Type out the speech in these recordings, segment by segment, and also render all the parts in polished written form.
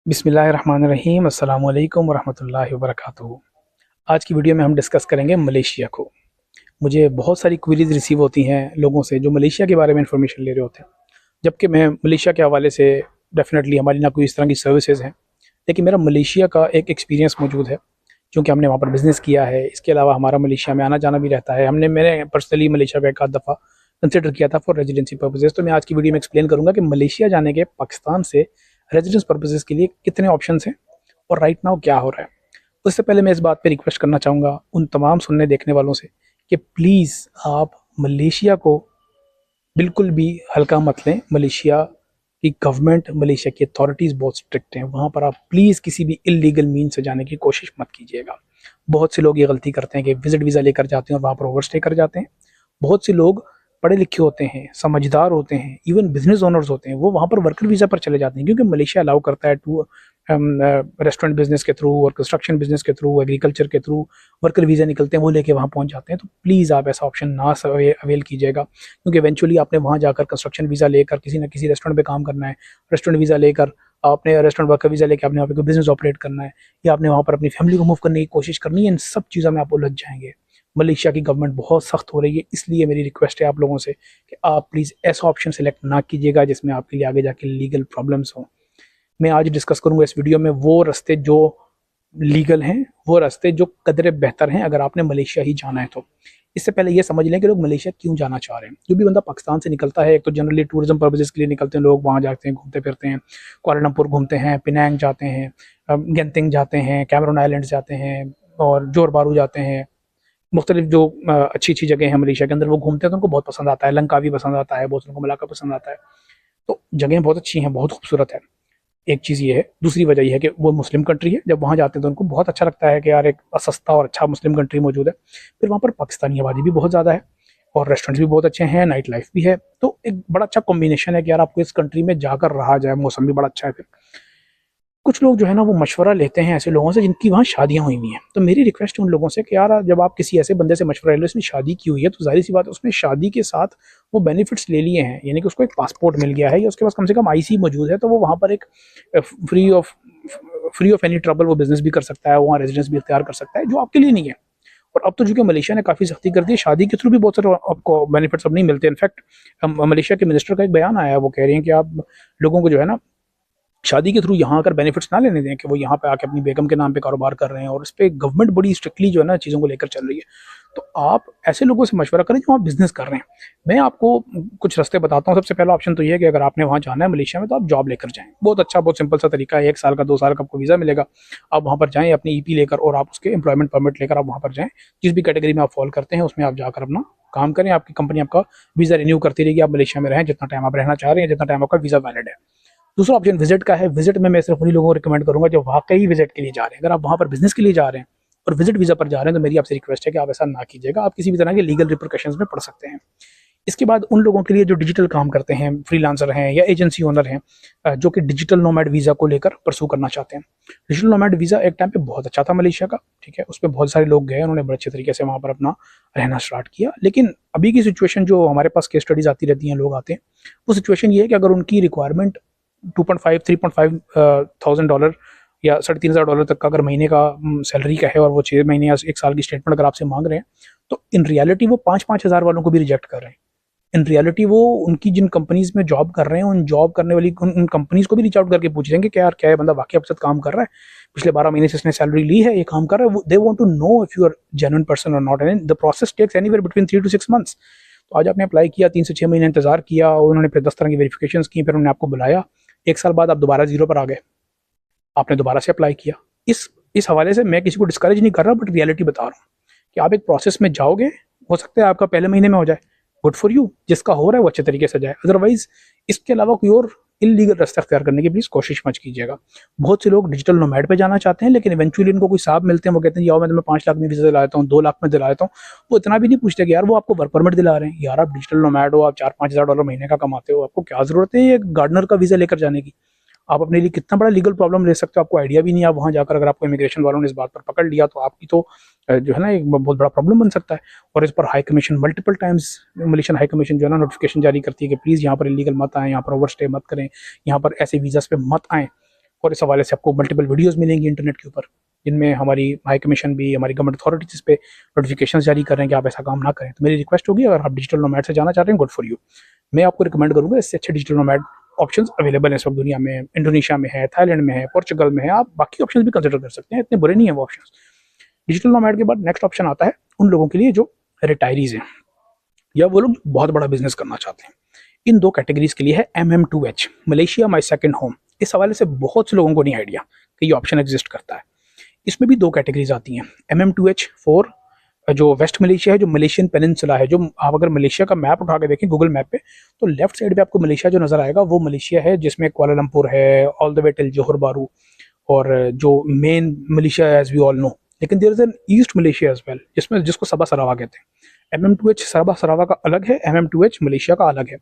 बिस्मिल्लाहिर्रहमानिर्रहीम अस्सलामु अलैकुम वरहमतुल्लाहि वबरकातुहू। आज की वीडियो में हम डिस्कस करेंगे मलेशिया को। मुझे बहुत सारी क्वेरीज रिसीव होती हैं लोगों से जो मलेशिया के बारे में इंफॉर्मेशन ले रहे होते हैं, जबकि मैं मलेशिया के हवाले से डेफिनेटली हमारी ना कोई इस तरह की सर्विसेज हैं, लेकिन मेरा मलेशिया का एक एक्सपीरियंस मौजूद है क्योंकि हमने वहाँ पर बिज़नेस किया है। इसके अलावा हमारा मलेशिया में आना जाना भी रहता है। मैंने पर्सनली मलेशिया का एक आध दफ़ा कंसिडर किया था फॉर रेजिडेंसी पर्पजेज़। तो मैं आज की वीडियो में एक्सप्लेन करूँगा कि मलेशिया जाने के पाकिस्तान से रेजिडेंस पर्पजेज़ के लिए कितने ऑप्शंस हैं और राइट नाउ क्या हो रहा है। उससे पहले मैं इस बात पे रिक्वेस्ट करना चाहूँगा उन तमाम सुनने देखने वालों से कि प्लीज़ आप मलेशिया को बिल्कुल भी हल्का मत लें। मलेशिया की गवर्नमेंट, मलेशिया की अथॉरिटीज़ बहुत स्ट्रिक्ट हैं। वहाँ पर आप प्लीज़ किसी भी इलीगल मीन से जाने की कोशिश मत कीजिएगा। बहुत से लोग ये गलती करते हैं कि विजिट वीज़ा लेकर जाते हैं और वहाँ पर ओवरस्टे कर जाते हैं। बहुत से लोग पढ़े लिखे होते हैं, समझदार होते हैं, इवन बिजनेस ओनर्स होते हैं, वो वहाँ पर वर्कर वीज़ा पर चले जाते हैं क्योंकि मलेशिया अलाउ करता है टू रेस्टोरेंट बिजनेस के थ्रू और कंस्ट्रक्शन बिजनेस के थ्रू, एग्रीकल्चर के थ्रू वर्कर वीज़ा निकलते हैं, वो लेके वहाँ पहुँच जाते हैं। तो प्लीज़ आप ऐसा ऑप्शन ना अवेल कीजिएगा क्योंकि इवेंचुअली आपने वहाँ जाकर कंस्ट्रक्शन वीज़ा लेकर किसी न किसी रेस्टोरेंट पे काम करना है, रेस्टोरेंट वीज़ा लेकर आपने रेस्टोरेंट वर्कर वीज़ा लेकर आपने वहाँ पे कोई बिजनेस ऑपरेट करना है या आपने वहाँ पर अपनी फैमिली को मूव करने की कोशिश करनी है। इन सब चीज़ों में आप उलझ जाएंगे। मलेशिया की गवर्नमेंट बहुत सख्त हो रही है, इसलिए मेरी रिक्वेस्ट है आप लोगों से कि आप प्लीज़ ऐसा ऑप्शन सेलेक्ट ना कीजिएगा जिसमें आपके लिए आगे जाके लीगल प्रॉब्लम्स हों। मैं आज डिस्कस करूंगा इस वीडियो में वो रास्ते जो लीगल हैं, वो रास्ते जो कदरे बेहतर हैं अगर आपने मलेशिया ही जाना है तो। इससे पहले ये समझ लें कि लोग मलेशिया क्यों जाना चाह रहे हैं। जो भी बंदा पाकिस्तान से निकलता है, एक तो जनरली टूरिज्म पर्पजेज़ के लिए निकलते हैं लोग, वहाँ जाते हैं, घूमते फिरते हैं, कुआलालंपुर घूमते हैं, पिनांग जाते हैं, गेंतिंग जाते हैं, कैमरून आइलैंड्स जाते हैं और जोर बारू जाते हैं। मुख्तलिफ जो अच्छी अच्छी जगह हैं मलेशिया के अंदर वो घूमते हैं तो उनको बहुत पसंद आता है। लंका भी पसंद आता है, बहुत लोगों को मलाका पसंद आता है। तो जगहें बहुत अच्छी हैं, बहुत खूबसूरत है। एक चीज़ ये है। दूसरी वजह ये है कि वो मुस्लिम कंट्री है। जब वहाँ जाते हैं तो उनको बहुत अच्छा लगता है कि यार एक सस्ता और अच्छा मुस्लिम कंट्री मौजूद है। फिर वहाँ पर पाकिस्तानी आबादी भी बहुत ज़्यादा है और रेस्टोरेंट्स भी बहुत अच्छे हैं, नाइट लाइफ भी है। तो एक बड़ा अच्छा कॉम्बिनेशन है कि यार आपको इस कंट्री में जाकर रहा जाए। मौसम भी बड़ा अच्छा है। फिर कुछ लोग जो है ना वो मशवरा लेते हैं ऐसे लोगों से जिनकी वहाँ शादियाँ हुई हुई हैं। तो मेरी रिक्वेस्ट है उन लोगों से कि यार जब आप किसी ऐसे बंदे से मशवरा ले लो, उसने शादी की हुई है, तो जाहिर सी बात है उसने शादी के साथ वो बेनिफिट्स ले लिए हैं, यानी कि उसको एक पासपोर्ट मिल गया है या उसके पास कम से कम आईसी मौजूद है, तो वो वहाँ पर एक free of free of any trouble वो बिजनेस भी कर सकता है, वहाँ रेजिडेंस भी इख्तियार कर सकता है, जो आपके लिए नहीं है। और अब तो चूंकि मलेशिया ने काफ़ी सख्ती कर दी है, शादी के थ्रू भी बहुत सारे आपको बेनिफिट्स अब नहीं मिलते। इनफैक्ट मलेशिया के मिनिस्टर का एक बयान आया है, वो कह रही हैं कि आप लोगों को जो है ना शादी के थ्रू यहाँ आकर बेनिफिट्स ना लेने दें कि वो यहाँ पे आके अपनी बेगम के नाम पे कारोबार कर रहे हैं। और इस पे गवर्नमेंट बड़ी स्ट्रिक्टली जो है ना चीज़ों को लेकर चल रही है। तो आप ऐसे लोगों से मशवरा करें जो वहाँ बिजनेस कर रहे हैं। मैं आपको कुछ रास्ते बताता हूँ। सबसे पहला ऑप्शन तो ये है कि अगर आपने वहाँ जाना है मलेशिया में तो आप जॉब लेकर जाएं। बहुत अच्छा, बहुत सिंपल सा तरीका है। 1 साल का, 2 साल का आपको वीज़ा मिलेगा। आप वहाँ पर जाएँ अपनी ईपी लेकर और आप उसके एम्प्लॉयमेंट परमिट लेकर आप वहाँ पर जाएँ। जिस भी कैटेगरी में आप फॉल करते हैं उसमें आप जाकर अपना काम करें। आपकी कंपनी आपका वीज़ा रिन्यू करती रहेगी। आप मलेशिया में रहें जितना टाइम आप रहना चाह रहे हैं, जितना टाइम आपका वीज़ा वैलिड है। दूसरा ऑप्शन विजिट का है। विजिट में मैं सिर्फ उन्हीं लोगों को रिकमेंड करूंगा जो वाकई विजिट के लिए जा रहे हैं। अगर आप वहाँ पर बिजनेस के लिए जा रहे हैं और विजिट वीज़ा पर जा रहे हैं तो मेरी आपसे रिक्वेस्ट है कि आप ऐसा ना कीजिएगा। आप किसी भी तरह के लीगल रिप्रिकॉशंस में पड़ सकते हैं। इसके बाद उन लोगों के लिए जो डिजिटल काम करते हैं, फ्रीलांसर हैं या एजेंसी ओनर हैं, जो कि डिजिटल नोमैड वीज़ा को लेकर परसू करना चाहते हैं। डिजिटल नोमैड वीज़ा एक टाइम पे बहुत अच्छा था मलेशिया का, ठीक है, उस पर बहुत सारे लोग गए, उन्होंने बड़े अच्छे तरीके से वहाँ पर अपना रहना स्टार्ट किया। लेकिन अभी की सिचुएशन जो हमारे पास केस स्टडीज आती रहती हैं, लोग आते हैं, वो सिचुएशन ये है कि अगर उनकी रिक्वायरमेंट 2.5 3.5 थाउजेंड डॉलर या $3,500 तक का अगर महीने का सैलरी का है और वो 6 महीने या 1 साल की स्टेटमेंट अगर आपसे मांग रहे हैं, तो इन रियलिटी वो 5-5 हज़ार वालों को भी रिजेक्ट कर रहे हैं। इन रियलिटी वो उनकी जिन कंपनीज में जॉब कर रहे हैं, उन जॉब करने वाली उन कंपनीज को भी रीच आउट करके पूछ रहे हैं कि यार क्या है बंदा वाकई आपके साथ काम कर रहा है, पिछले 12 महीने से इसने सैलरी ली है, ये काम कर रहा है। They want to know if you are genuine person और not, and the process takes anywhere between 3 to 6 months। तो आज आपने अप्लाई किया, 3 से 6 महीने इंतजार किया, उन्होंने फिर 10 तरह की वेरिफिकेशन की, फिर उन्होंने आपको बुलाया। 1 साल बाद आप दोबारा जीरो पर आ गए, आपने दोबारा से अप्लाई किया। इस हवाले से मैं किसी को डिस्करेज नहीं कर रहा, बट रियलिटी बता रहा हूँ कि आप एक प्रोसेस में जाओगे, हो सकता है आपका पहले महीने में हो जाए, गुड फॉर यू। जिसका हो रहा है वो अच्छे तरीके से जाए, अदरवाइज इसके अलावा कोई और इलीगल रास्ता अख्तियार करने की प्लीज कोशिश मत कीजिएगा। बहुत से लोग डिजिटल नोमैड पे जाना चाहते हैं, लेकिन इवेंचुअली इनको कोई साहब मिलते हैं, वो कहते हैं यार मैं तुम्हें 5 लाख में वीजा दिला देता हूँ, 2 लाख में दिला देता हूँ। वो इतना भी नहीं पूछते कि यार वो आपको वर्क परमिट दिला रहे हैं। यार आप डिजिटल नोमैड हो, आप 4-5 हज़ार डॉलर महीने का कमाते हो, आपको क्या जरूरत है ये गार्डनर का वीजा लेकर जाने की। आप अपने लिए कितना बड़ा लीगल प्रॉब्लम ले सकते हो, आपको आइडिया भी नहीं है। आप वहाँ जाकर अगर आपको इमिग्रेशन वालों ने इस बात पर पकड़ लिया तो आपकी तो जो है ना एक बहुत बड़ा प्रॉब्लम बन सकता है। और इस पर high commission multiple times, Malaysian high commission जो है ना नोटिफिकेशन जारी करती है कि प्लीज़ यहाँ पर इलीगल मत आएँ, यहाँ पर ओवरस्टे मत करें, यहाँ पर ऐसे वीज़ास पे मत आएँ। और इस हवाले से आपको मल्टीपल वीडियोज़ मिलेंगी इंटरनेट के ऊपर, जिनमें हमारी हाई कमीशन भी, हमारी गवर्नमेंट अथॉरिटीज़ पे नोटिफिकेशन जारी कर रहे हैं कि आप ऐसा काम ना करें। तो मेरी रिक्वेस्ट होगी, अगर आप डिजिटल नोमैड से जाना चाहते हैं, गुड फॉर यू। मैं आपको रिकमेंड करूँगा, इससे अच्छे डिजिटल नोमैड ऑप्शंस अवेलेबल हैं इस वक्त दुनिया में। इंडोनेशिया में है, थाईलैंड में है, पोर्चुगल में है, आप बाकी ऑप्शंस भी कंसिडर कर सकते हैं, इतने बुरे नहीं है वो ऑप्शंस। डिजिटल नोमैड के बाद नेक्स्ट ऑप्शन आता है उन लोगों के लिए जो रिटायरीज हैं या वो लोग बहुत बड़ा बिजनेस करना चाहते हैं। इन दो कैटेगरीज के लिए है MM2H, Malaysia my second home. इस हवाले से बहुत से लोगों को नहीं आइडिया कि ये ऑप्शन एग्जिस्ट करता है। इसमें भी दो कैटेगरीज आती हैं। MM2H फॉर जो वेस्ट मलेशिया है, जो मलेशियन पेनिनसुला है, जो आप अगर मलेशिया का मैप उठा के देखें गूगल मैप पे, तो लेफ्ट साइड पे आपको मलेशिया जो नजर आएगा वो मलेशिया है, जिसमें कुआलालंपुर है all the way till Johor Bahru, और जो main Malaysia as we all know. लेकिन there is an East Malaysia as well, जिसमें जिसको सबा सरावा कहते हैं। MM2H सबा सरावा का अलग है, MM2H मलेशिया का अलग है।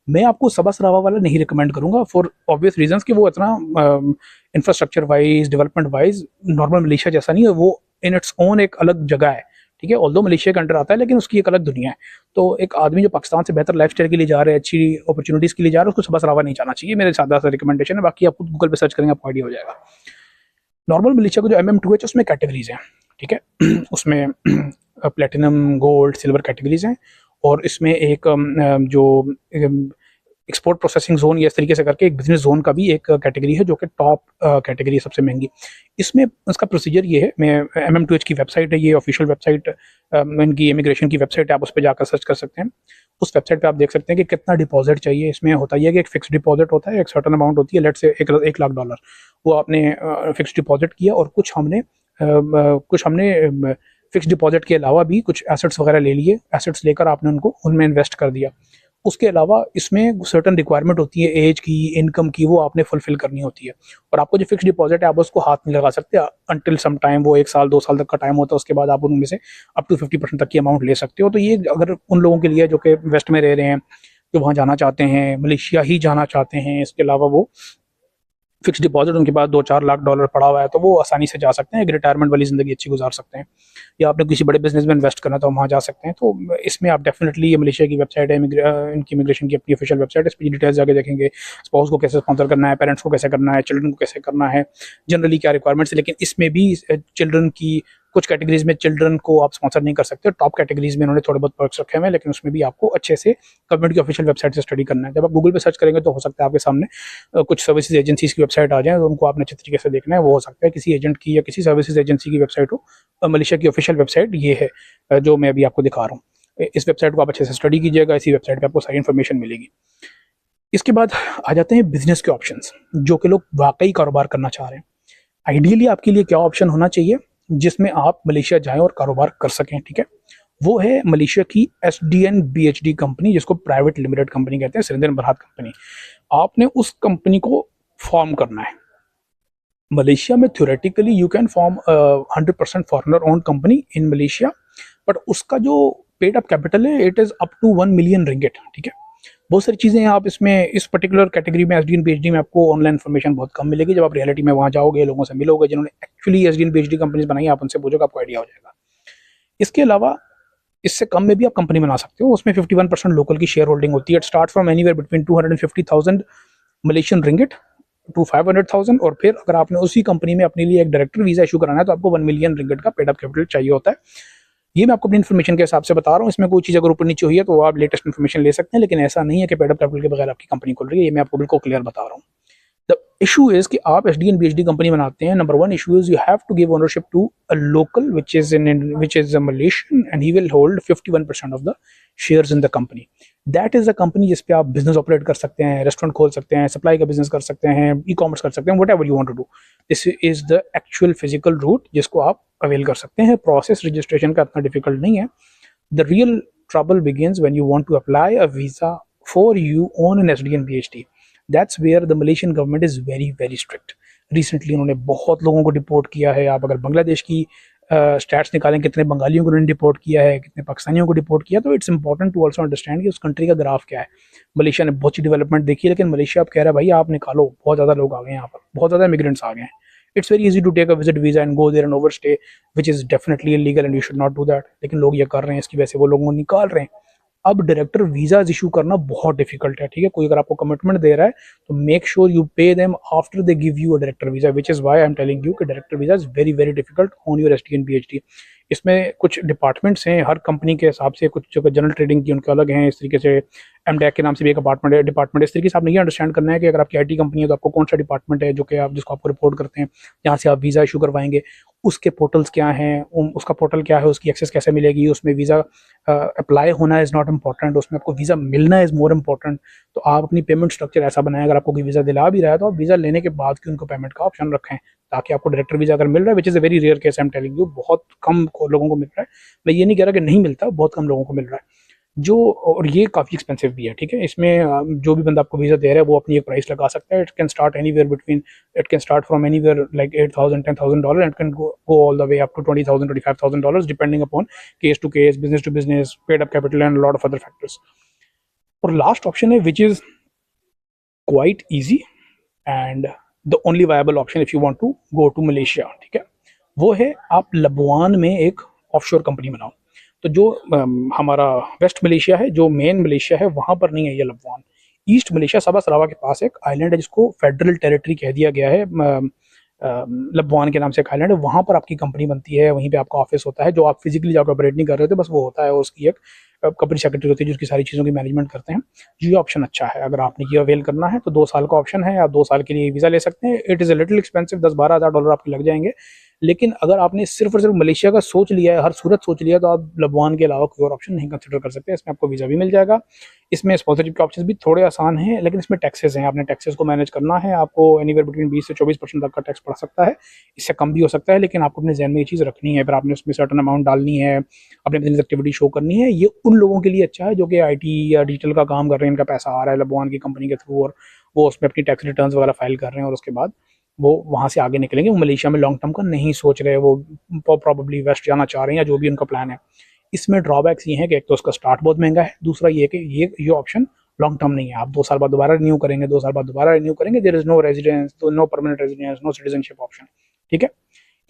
मैं आपको सबा सरावा वाला नहीं रिकमेंड करूंगा फॉर ऑब्वियस रीजंस कि वो इतना infrastructure wise, development wise normal Malaysia जैसा नहीं है। वो इन इट्स ओन एक अलग जगह है, ठीक है। ऑल्दो मलेशिया के अंडर आता है, लेकिन उसकी एक अलग दुनिया है। तो एक आदमी जो पाकिस्तान से बेहतर लाइफस्टाइल के लिए जा रहे हैं, अच्छी अपॉर्चुनिटीज़ के लिए जा रहे हैं, उसको सबा सरावा नहीं जाना चाहिए। मेरे सादा सा रिकमेंडेशन है, बाकी आप गूगल पे सर्च करेंगे आपको आइडिया हो जाएगा। नॉर्मल मलेशिया को जो MM2H उसमें कैटेगरीज हैं, ठीक है। उसमें प्लेटिनम, गोल्ड, सिल्वर कैटेगरीज हैं, और इसमें एक जो एक्सपोर्ट प्रोसेसिंग जोन या इस तरीके से करके एक बिजनेस जोन का भी एक कैटेगरी है, जो कि टॉप कैटेगरी है, सबसे महंगी। इसमें उसका प्रोसीजर ये है, मैं MM2H की वेबसाइट है, ये ऑफिशियल वेबसाइट इनकी इमिग्रेशन की वेबसाइट है, आप उस पर जाकर सर्च कर सकते हैं। उस वेबसाइट पे आप देख सकते हैं कि कितना डिपॉजिट चाहिए। इसमें होता यह है कि एक फिक्स डिपॉजिट होता है, एक सर्टन अमाउंट होती है, लेट से $1 लाख। वो आपने फिक्स डिपॉजिट किया, और कुछ हमने फिक्स डिपॉजिट के अलावा भी कुछ एसेट्स वगैरह ले लिए। एसेट्स लेकर आपने उनमें इन्वेस्ट कर दिया। उसके अलावा इसमें सर्टन रिक्वायरमेंट होती है, एज की, इनकम की, वो आपने फुलफिल करनी होती है। और आपको जो फिक्स डिपॉजिट है, आप उसको हाथ नहीं लगा सकते अंटिल सम टाइम। वो 1 साल 2 साल तक का टाइम होता है, उसके बाद आप उनमें से अप टू 50% तक की अमाउंट ले सकते हो। तो ये अगर उन लोगों के लिए जो कि वेस्ट में रह रहे हैं, जो वहाँ जाना चाहते हैं, मलेशिया ही जाना चाहते हैं, इसके अलावा वो फिक्स डिपॉजिट उनके पास $2-4 लाख पड़ा हुआ है, तो वो आसानी से जा सकते हैं, एक रिटायरमेंट वाली ज़िंदगी अच्छी गुजार सकते हैं। या आपने किसी बड़े बिजनेस में इन्वेस्ट करना तो वहाँ जा सकते हैं। तो इसमें आप डेफिनेटली, ये मलेशिया की वेबसाइट है, इनकी इमिग्रेशन की अपनी ऑफिशियल वेबसाइट है, इस पर डिटेल्स जाके देखेंगे। स्पाउस को कैसे स्पॉन्सर करना है, पेरेंट्स को कैसे करना है, चिल्ड्रन को कैसे करना है, जनरली क्या रिक्वायरमेंट्स है। लेकिन इसमें भी चिल्ड्रन की कुछ कैटेगरीज में चिल्ड्रन को आप स्पॉन्सर नहीं कर सकते। टॉप कैटेगरीज में उन्होंने थोड़े बहुत पर्क्स रखे हुए हैं, लेकिन उसमें भी आपको अच्छे से गवर्नमेंट की ऑफिशियल वेबसाइट से स्टडी करना है। जब आप गूगल पे सर्च करेंगे तो हो सकता है आपके सामने कुछ सर्विसेज एजेंसीज की वेबसाइट आ जाए, तो उनको आपने अच्छे तरीके से देखना है। वो हो सकता है किसी एजेंट की या किसी सर्विसेज एजेंसी की वेबसाइट हो। मलेशिया की ऑफिशियल वेबसाइट ये है जो मैं अभी आपको दिखा रहा हूँ। इस वेबसाइट को आप अच्छे से स्टडी कीजिएगा, इसी वेबसाइट पर आपको सारी इन्फॉर्मेशन मिलेगी। इसके बाद आ जाते हैं बिजनेस के ऑप्शंस, जो कि लोग वाकई कारोबार करना चाह रहे हैं। आइडियली आपके लिए क्या ऑप्शन होना चाहिए जिसमें आप मलेशिया जाएं और कारोबार कर सकें, ठीक है। वो है मलेशिया की SDN BHD कंपनी, जिसको प्राइवेट लिमिटेड कंपनी कहते हैं, सरिंदर बरहात कंपनी। आपने उस कंपनी को फॉर्म करना है। मलेशिया में theoretically you can form 100% foreigner owned company in Malaysia, but उसका जो पेड अप कैपिटल है, it is up to 1 million ringgit, ठीक है। बहुत सारी चीज़ें हैं, आप इसमें इस पर्टिकुलर कैटेगरी में SDN BHD में आपको ऑनलाइन इन्फॉर्मेशन बहुत कम मिलेगी। जब आप रियलिटी में वहाँ जाओगे, लोगों से मिलोगे जिन्होंने एक्चुअली SDN BHD कंपनीज बनाई, आप उनसे पूछोगे, आपको आइडिया हो जाएगा। इसके अलावा इससे कम में भी आप कंपनी बना सकते हो। उसमें 51% लोकल की शेयर होल्डिंग होती है। It start from anywhere between 250,000 Malaysian ringgit to 500,000। और फिर अगर आपने उसी कंपनी में अपने लिए एक डायरेक्टर वीजा इशू कराना है, तो आपको 1 मिलियन रिंगिट का पेड अप कैपिटल चाहिए होता है। ये मैं आपको अपनी इन्फॉर्मेशन के हिसाब से बता रहा हूँ। इसमें कोई चीज़ अगर ऊपर नीचे हुई है तो आप लेटेस्ट इन्फॉर्मेशन ले सकते हैं, लेकिन ऐसा नहीं है कि पेड अप कैपिटल के बगैर आपकी कंपनी खुल रही है। ये मैं आपको बिल्कुल क्लियर बता रहा हूँ। द इशू इज कि आप SDN BHD कंपनी बनाते हैं। Number 1 issue is you have to give ownership to a local which is a Malaysian, and he will hold 51% of the shares in the company. That is a company जिस पे आप business operate कर सकते हैं, restaurant खोल सकते हैं, supply का बिजनेस कर सकते हैं, ई-कॉमर्स कर सकते हैं, whatever you want to do. This is the actual physical route जिसको आप अवेल कर सकते हैं। प्रोसेस रजिस्ट्रेशन का इतना डिफिकल्ट नहीं है। The real trouble begins when you want to apply a visa for you on an SDN BHD। That's where the Malaysian government is very very strict. Recently उन्होंने बहुत लोगों को डिपोर्ट किया है। आप अगर बांग्लादेश की स्टैट्स निकालें, कितने बंगालियों को उन्होंने डिपोर्ट किया है, कितने पाकिस्तानियों को डिपोर्ट किया, तो it's important to also understand कि उस कंट्री का ग्राफ क्या है। मलेशिया ने बहुत सी डेवलपमेंट देखी है, लेकिन मलेशिया अब कह रहा है भाई आप निकालो, बहुत ज़्यादा लोग आ गए हैं यहाँ पर, बहुत ज़्यादा इमिग्रेंट्स आ गए हैं। It's very easy to take a visit visa and go there and overstay, which is definitely illegal and you should not do that. लेकिन लोग ये कर रहे हैं, इसकी वजह से वो लोगों को निकाल रहे हैं। अब डायरेक्टर वीज़ाज इशू करना बहुत डिफिकल्ट है, ठीक है। कोई अगर आपको कमिटमेंट दे रहा है तो make sure you pay them after they give you a director visa, which is why I am telling you कि director visa is very very difficult on your STN PhD. इसमें कुछ डिपार्टमेंट्स हैं, हर company के हिसाब से, कुछ जो general trading की उनके अलग हैं, इस तरीके से एमडेक के नाम से भी एक डिपार्टमेंट है। इस तरीके से आपने ये अंडरस्टैंड करना है कि अगर आपकी आईटी कंपनी है तो आपको कौन सा डिपार्टमेंट है जो कि आप जिसको आपको रिपोर्ट करते हैं, जहाँ से आप वीज़ा इशू करवाएंगे, उसके पोर्टल्स क्या हैं, उसका पोर्टल क्या है, उसकी एक्सेस कैसे मिलेगी, उसमें वीज़ा अप्लाई होना इज़ नॉट इम्पॉर्टेंट, उसमें आपको वीज़ा मिलना इज़ मोर इम्पॉर्टेंट। तो आप अपनी पेमेंट स्ट्रक्चर ऐसा बनाएं, अगर आपको कोई वीज़ा दिला भी रहा है तो आप वीज़ा लेने के बाद की उनको पेमेंट का ऑप्शन रखें, ताकि आपको डायरेक्टर वीज़ा अगर मिल रहा है, which is a very rare case, I am telling you, बहुत कम लोगों को मिल रहा है। मैं ये नहीं कह रहा कि नहीं मिलता, बहुत कम लोगों को मिल रहा है जो, और ये काफ़ी एक्सपेंसिव भी है, ठीक है। इसमें जो भी बंदा आपको वीज़ा दे रहा है वो अपनी एक प्राइस लगा सकता है। It can start from anywhere like $8,000 $10,000 and can go all the way up to $20,000 $25,000 depending upon case to case, business to business, paid up capital and lot of other factors. और last option है which is quite easy and the only viable option if you want to go to Malaysia, ठीक है, वो है आप लबवान में एक offshore company बनाओ। तो जो हमारा वेस्ट मलेशिया है, जो मेन मलेशिया है, वहाँ पर नहीं है ये लबवान। ईस्ट मलेशिया सबा सरावा के पास एक आइलैंड है जिसको फेडरल टेरिटरी कह दिया गया है, लबवान के नाम से एक आइलैंड है, वहाँ पर आपकी कंपनी बनती है, वहीं पे आपका ऑफिस होता है, जो आप फिजिकली जाकर ऑपरेट नहीं कर रहे होते, बस वो होता है, उसकी एक कंपनी सेक्रेटरी होती है जिसकी सारी चीज़ों की मैनेजमेंट करते हैं। ये ऑप्शन अच्छा है, अगर आपने ये अवेल करना है तो 2 साल का ऑप्शन है, आप 2 साल के लिए वीज़ा ले सकते हैं। It is a little expensive, $10-12 हज़ार आपके लग जाएंगे, लेकिन अगर आपने सिर्फ और सिर्फ मलेशिया का सोच लिया है, हर सूरत सोच लिया, तो आप लबवान के अलावा कोई और ऑप्शन नहीं कंसिडर कर सकते। इसमें आपको वीज़ा भी मिल जाएगा, इसमें स्पॉन्सरशिप के ऑप्शन भी थोड़े आसान हैं, लेकिन इसमें टैक्सेस हैं, आपने टैक्सेस को मैनेज करना है, आपको एनीवेयर बिटवीन 20 से 24% तक का टैक्स पड़ सकता है, इससे कम भी हो सकता है, लेकिन आपको अपने ज़हन में ये चीज़ रखनी है। फिर आपने उसमें सर्टेन अमाउंट डालनी है, अपने बिजनेस एक्टिविटी शो करनी है। ये उन लोगों के लिए अच्छा है जो कि आईटी या डिजिटल का काम कर रहे हैं, इनका पैसा आ रहा है लबवान की कंपनी के थ्रू, और वो उसमें अपनी टैक्स रिटर्न्स वगैरह फाइल कर रहे हैं, और उसके बाद वो वहाँ से आगे निकलेंगे। वो मलेशिया में लॉन्ग टर्म का नहीं सोच रहे, वो प्रॉब्ली वेस्ट जाना चाह रहे हैं, या जो भी उनका प्लान है। इसमें ड्रॉबैक्स ये हैं कि एक तो उसका स्टार्ट बहुत महंगा है, दूसरा ये कि ये ऑप्शन लॉन्ग टर्म नहीं है। आप 2 साल बाद दोबारा रिन्यू करेंगे, 2 साल बाद दोबारा रिन्यू करेंगे, there is no residence, no permanent residence, no citizenship option, ठीक है।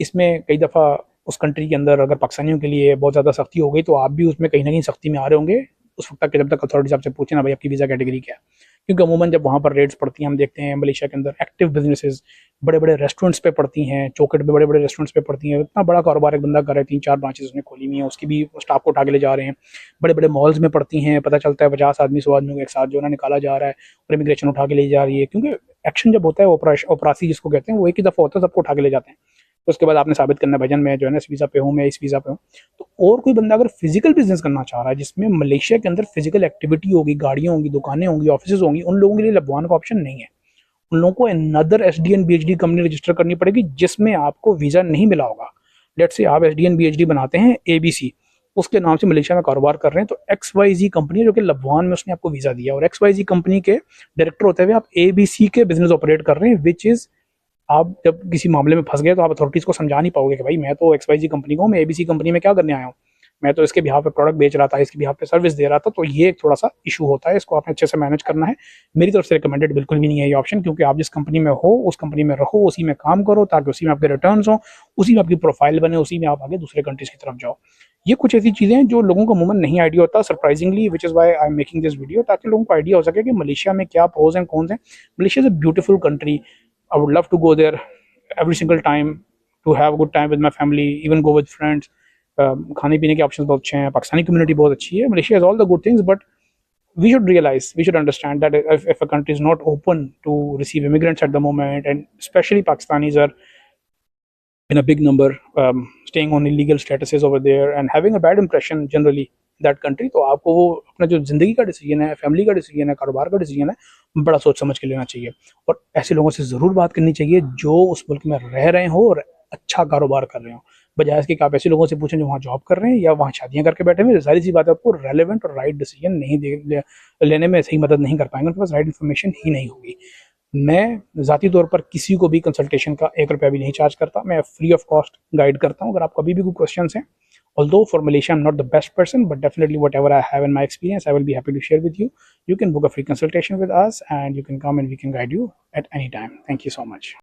इसमें कई दफ़ा उस कंट्री के अंदर अगर पाकिस्तानियों के लिए बहुत ज़्यादा सख्ती हो गई तो आप भी उसमें कहीं ना कहीं सख्ती में आ रहे होंगे उस वक्त तक के, जब तक अथॉरिटीज आपसे पूछे ना भाई आपकी वीज़ा कैटेगरी क्या है। क्योंकि अमूमन जब वहाँ पर रेट्स पड़ती हैं, हम देखते हैं मलेशिया के अंदर एक्टिव बिजनेसेस बड़े बड़े रेस्टोरेंट्स पे पड़ती हैं, चौकट पे बड़े बड़े रेस्टोरेंट्स पे पड़ती हैं। इतना बड़ा कारोबार एक बंदा कर रहा है, 3-4 ब्रांचेस उसने खोली हुई हैं, उसकी भी स्टाफ को उठा के ले जा रहे हैं। बड़े बड़े मॉल्स में पड़ती हैं, पता चलता है 50 आदमी 100 आदमियों को एक साथ जो है निकाला जा रहा है, और इमिग्रेशन उठा के ले जा रही है। क्योंकि एक्शन जब होता है ऑपरासी जिसको कहते हैं, वो एक ही दफ़ा होता है, सबको उठा के ले जाते हैं। तो उसके बाद आपने साबित करना है भजन मैं जो है ना इस वीज़ा पे हूँ, मैं इस वीज़ा पे हूँ। तो और कोई बंदा अगर फिजिकल बिजनेस करना चाह रहा है जिसमें मलेशिया के अंदर फिजिकल एक्टिविटी होगी, गाड़ियाँ होंगी, दुकानें होंगी, ऑफिस होंगी, उन लोगों के लिए लबवान का ऑप्शन नहीं है। उन लोगों को अनदर एसडीएन बीएचडी कंपनी रजिस्टर करनी पड़ेगी जिसमें आपको वीज़ा नहीं मिला होगा। लेट्स से आप एसडीएन बीएचडी बनाते हैं एबीसी, उसके नाम से मलेशिया में कारोबार कर रहे हैं, तो XYZ कंपनी जो कि लबवान में उसने आपको वीज़ा दिया, और XYZ कंपनी के डायरेक्टर होते हुए आप एबीसी के बिजनेस ऑपरेट कर रहे हैं, विच इज़ आप जब किसी मामले में फंस गए तो आप अथॉरिटीज़ को समझा नहीं पाओगे कि भाई मैं तो XYZ कंपनी का हूँ, मैं एबीसी कंपनी में क्या करने आया हूँ, मैं तो इसके बिहाफ पे प्रोडक्ट बेच रहा था, इसके बिहाफ पे सर्विस दे रहा था। तो ये एक थोड़ा सा इशू होता है, इसको आपने अच्छे से मैनेज करना है। मेरी तरफ से रिकमेंडेड बिल्कुल भी नहीं है ये ऑप्शन, क्योंकि आप जिस कंपनी में हो उस कंपनी में रहो, उसी में काम करो, ताकि उसी में आपके रिटर्न्स हो, उसी में आपकी प्रोफाइल बने, उसी में आप आगे दूसरे कंट्रीज़ की तरफ जाओ। ये कुछ ऐसी चीज़ें हैं जो लोगों को अमूमन नहीं आइडिया होता, surprisingly, which is why I am making this video, ताकि लोगों को आइडिया हो सके कि मलेशिया में क्या प्रोज एंड कॉन्स हैं। Malaysia is a beautiful country, I would love to go there every single time to have a good time with my family, even go with friends. खाने पीने के options बहुत अच्छे हैं, Pakistani community बहुत अच्छी है, Malaysia has all the good things, but we should realize, we should understand that if a country is not open to receive immigrants at the moment, and especially Pakistanis are in a big number, staying on illegal statuses over there and having a bad impression generally that country, तो आपको वो अपना जो ज़िंदगी का decision है, family का decision है, कारोबार का डिसीजन है, बड़ा सोच समझ के लेना चाहिए। और ऐसे लोगों से ज़रूर बात करनी चाहिए जो उस मुल्क में रह रहे हो और अच्छा कारोबार कर रहे हो, बजाय इसके कि आप ऐसे लोगों से पूछें जो वहाँ जॉब कर रहे हैं या वहाँ शादियाँ करके बैठे हुए। सारी सी बात है, आपको रेलेवेंट और राइट डिसीजन नहीं लेने में सही मदद नहीं कर पाएंगे, उनके पास राइट इन्फॉर्मेशन ही नहीं होगी। मैं ज़ाती तौर पर किसी को भी कंसल्टेशन का 1 रुपया भी नहीं चार्ज करता, मैं फ्री ऑफ कॉस्ट गाइड करता हूँ। अगर आपको अभी भी कोई क्वेश्चन हैं, although for Malaysia I'm not the best person, but definitely whatever I have in my experience I will be happy to share with you. You can book a free consultation with us and you can come and we can guide you at any time. Thank you so much.